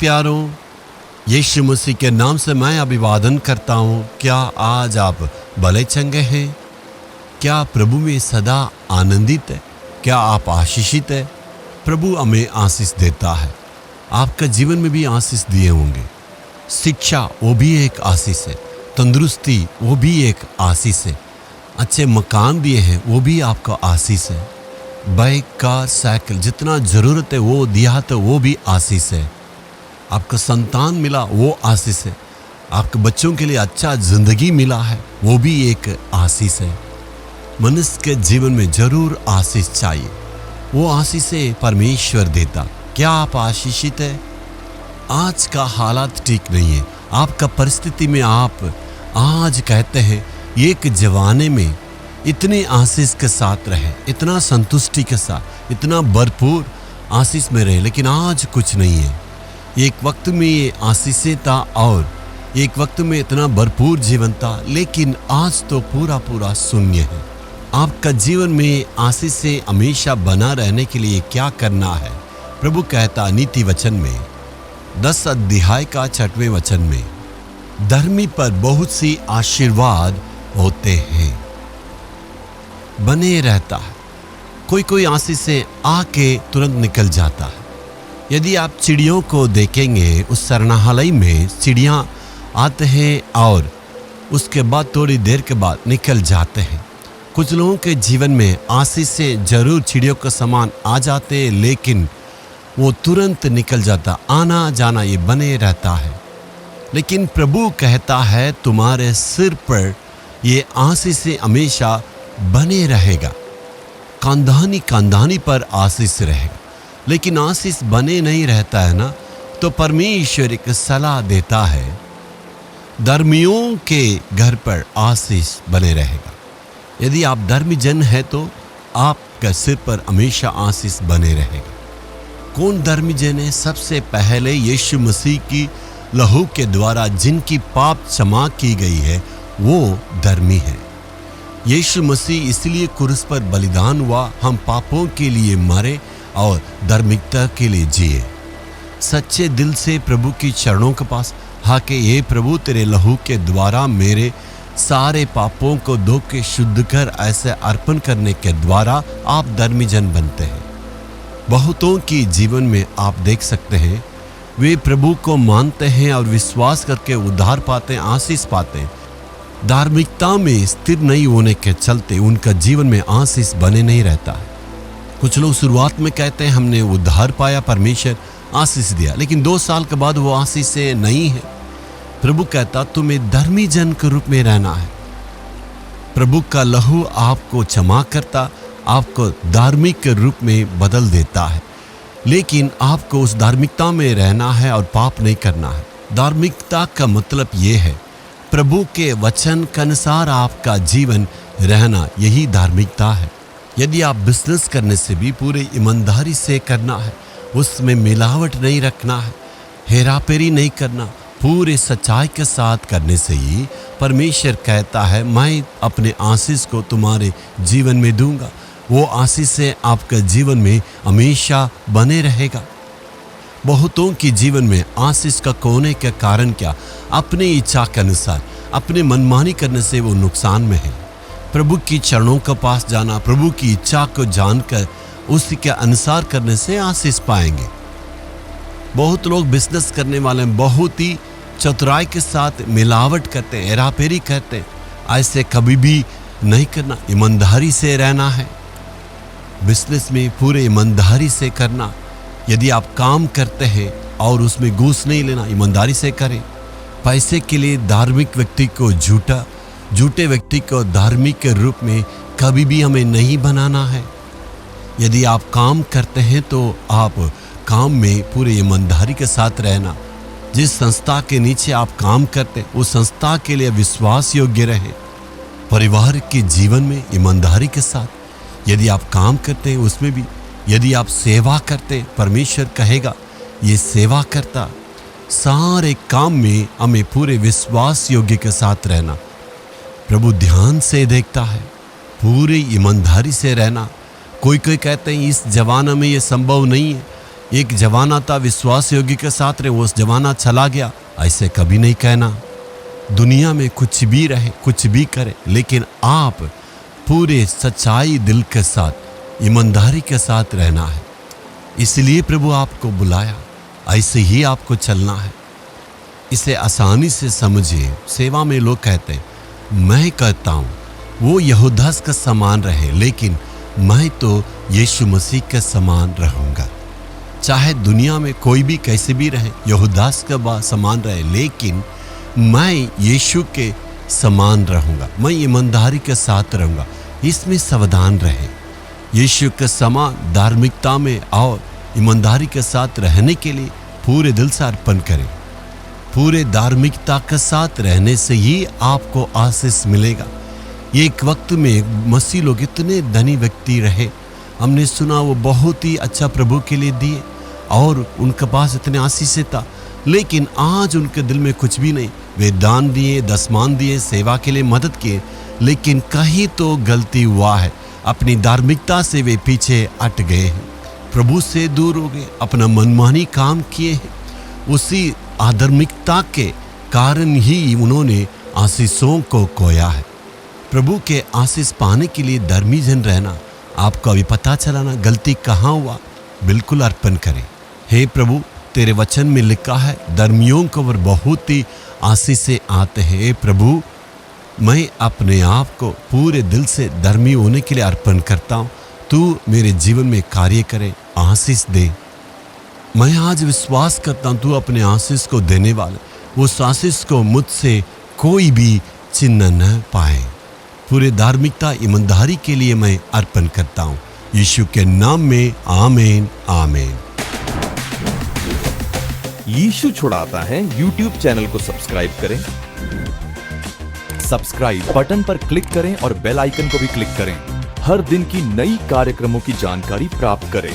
प्यारों, यीशु मसीह के नाम से मैं अभिवादन करता हूँ। क्या आज आप भले चंगे हैं? क्या प्रभु में सदा आनंदित है? क्या आप आशीषित है? प्रभु हमें आशीष देता है। आपका जीवन में भी आशीष दिए होंगे। शिक्षा वो भी एक आशीष है, तंदुरुस्ती वो भी एक आशीष है, अच्छे मकान दिए हैं वो भी आपका आशीष है, बाइक कार साइकिल जितना ज़रूरत है वो दिया तो वो भी आशीष है। आपका संतान मिला वो आशीष है। आपके बच्चों के लिए अच्छा जिंदगी मिला है वो भी एक आशीष है। मनुष्य के जीवन में जरूर आशीष चाहिए, वो आशीष है परमेश्वर देता। क्या आप आशीषित है? आज का हालात ठीक नहीं है, आपका परिस्थिति में आप आज कहते हैं एक जवाने में इतने आशीष के साथ रहे, इतना संतुष्टि के साथ, इतना भरपूर आशीष में रहे, लेकिन आज कुछ नहीं है। एक वक्त में ये आशीषें था और एक वक्त में इतना भरपूर जीवन था, लेकिन आज तो पूरा पूरा शून्य है। आपका जीवन में आशीषें हमेशा बना रहने के लिए क्या करना है? प्रभु कहता नीति वचन में 10 अध्याय का 6वें वचन में, धर्मी पर बहुत सी आशीर्वाद होते हैं, बने रहता है। कोई कोई आशीषें आके तुरंत निकल जाता है। यदि आप चिड़ियों को देखेंगे, उस शरणालय में चिड़ियाँ आते हैं और उसके बाद थोड़ी देर के बाद निकल जाते हैं। कुछ लोगों के जीवन में आशीषें जरूर चिड़ियों के समान आ जाते हैं, लेकिन वो तुरंत निकल जाता, आना जाना ये बने रहता है। लेकिन प्रभु कहता है तुम्हारे सिर पर ये आशीषें हमेशा बने रहेगा। कांधानी कांधानी पर आशीष रहेगा, लेकिन आशीष बने नहीं रहता है ना, तो परमेश्वर एक सलाह देता है, धर्मियों के घर पर आशीष बने रहेगा। यदि आप धर्मी जन है तो आपके सिर पर हमेशा आशीष बने रहेगा। कौन धर्मी जन है? सबसे पहले यीशु मसीह की लहू के द्वारा जिनकी पाप क्षमा की गई है वो धर्मी है। यीशु मसीह इसलिए क्रूस पर बलिदान हुआ, हम पापों के लिए मरे और धार्मिकता के लिए जिए। सच्चे दिल से प्रभु की चरणों के पास हाके, ये प्रभु तेरे लहू के द्वारा मेरे सारे पापों को धो के शुद्ध कर, ऐसे अर्पण करने के द्वारा आप धर्मी जन बनते हैं। बहुतों की जीवन में आप देख सकते हैं, वे प्रभु को मानते हैं और विश्वास करके उद्धार पाते हैं, आशीष पाते हैं। धार्मिकता में स्थिर नहीं होने के चलते उनका जीवन में आशीष बने नहीं रहता है। कुछ लोग शुरुआत में कहते हैं हमने उद्धार पाया, परमेश्वर आशीष दिया, लेकिन 2 साल के बाद वो आशीष से नहीं है। प्रभु कहता तुम्हें धर्मी जन के रूप में रहना है। प्रभु का लहू आपको क्षमा करता, आपको धार्मिक के रूप में बदल देता है, लेकिन आपको उस धार्मिकता में रहना है और पाप नहीं करना है। धार्मिकता का मतलब ये है प्रभु के वचन के अनुसार आपका जीवन रहना, यही धार्मिकता है। यदि आप बिजनेस करने से भी पूरे ईमानदारी से करना है, उसमें मिलावट नहीं रखना है, हेराफेरी नहीं करना, पूरे सच्चाई के साथ करने से ही परमेश्वर कहता है मैं अपने आशीष को तुम्हारे जीवन में दूंगा। वो आशीष से आपका जीवन में हमेशा बने रहेगा। बहुतों के जीवन में आशीष का खोने का कारण क्या? अपनी इच्छा के अनुसार अपने मनमानी करने से वो नुकसान में है। प्रभु की चरणों के पास जाना, प्रभु की इच्छा को जानकर उसी के अनुसार करने से आशीष पाएंगे। बहुत लोग बिजनेस करने वाले बहुत ही चतुराई के साथ मिलावट करते हैं, हेराफेरी करते हैं। ऐसे कभी भी नहीं करना, ईमानदारी से रहना है। बिजनेस में पूरे ईमानदारी से करना। यदि आप काम करते हैं और उसमें घूस नहीं लेना, ईमानदारी से करें। पैसे के लिए धार्मिक व्यक्ति को झूठा, झूठे व्यक्ति को धार्मिक के रूप में कभी भी हमें नहीं बनाना है। यदि आप काम करते हैं तो आप काम में पूरे ईमानदारी के साथ रहना। जिस संस्था के नीचे आप काम करते उस संस्था के लिए विश्वास योग्य रहे। परिवार के जीवन में ईमानदारी के साथ यदि आप काम करते हैं उसमें भी, यदि आप सेवा करते हैं, परमेश्वर कहेगा ये सेवा करता। सारे काम में हमें पूरे विश्वास योग्य के साथ रहना। प्रभु ध्यान से देखता है, पूरी ईमानदारी से रहना। कोई कोई कहते हैं इस जमाने में ये संभव नहीं है, एक जमाना था विश्वास योगी के साथ रहे, वो जमाना चला गया, ऐसे कभी नहीं कहना। दुनिया में कुछ भी रहे, कुछ भी करे, लेकिन आप पूरे सच्चाई दिल के साथ, ईमानदारी के साथ रहना है। इसलिए प्रभु आपको बुलाया, ऐसे ही आपको चलना है। इसे आसानी से समझिए। सेवा में लोग कहते हैं मैं कहता हूँ वो यहूदास का समान रहे, लेकिन मैं तो यीशु मसीह के समान रहूँगा। चाहे दुनिया में कोई भी कैसे भी रहे, यहूदास का समान रहे, लेकिन मैं यीशु के समान रहूँगा, मैं ईमानदारी के साथ रहूँगा। इसमें सावधान रहे। यीशु के समान धार्मिकता में और ईमानदारी के साथ रहने के लिए पूरे दिल से अर्पण करें। पूरे धार्मिकता के साथ रहने से ही आपको आशीष मिलेगा। एक वक्त में मसीह लोग इतने धनी व्यक्ति रहे, हमने सुना वो बहुत ही अच्छा प्रभु के लिए दिए और उनके पास इतने आशीष था, लेकिन आज उनके दिल में कुछ भी नहीं। वे दान दिए, दसमान दिए, सेवा के लिए मदद किए, लेकिन कहीं तो गलती हुआ है। अपनी धार्मिकता से वे पीछे हट गए हैं, प्रभु से दूर हो गए, अपना मनमानी काम किए हैं। उसी अधार्मिकता के कारण ही उन्होंने आशीषों को खोया है। प्रभु के आशीष पाने के लिए धर्मी जन रहना, आपको अभी पता चलाना गलती कहाँ हुआ, बिल्कुल अर्पण करें। हे प्रभु, तेरे वचन में लिखा है धर्मियों को वर बहुत ही आशीष से आते हैं। हे प्रभु, मैं अपने आप को पूरे दिल से धर्मी होने के लिए अर्पण करता हूँ। तू मेरे जीवन में कार्य करे, आशीष दे। मैं आज विश्वास करता हूँ तू अपने आशीष को देने वाले। उस आशीष को मुझसे कोई भी छीन न पाए। पूरे धार्मिकता, ईमानदारी के लिए मैं अर्पण करता हूँ, यीशु के नाम में, आमीन आमीन। यीशु छुड़ाता है YouTube चैनल को सब्सक्राइब करें। सब्सक्राइब बटन पर क्लिक करें और बेल आइकन को भी क्लिक करें। हर दिन की नई कार्यक्रमों की जानकारी प्राप्त करें।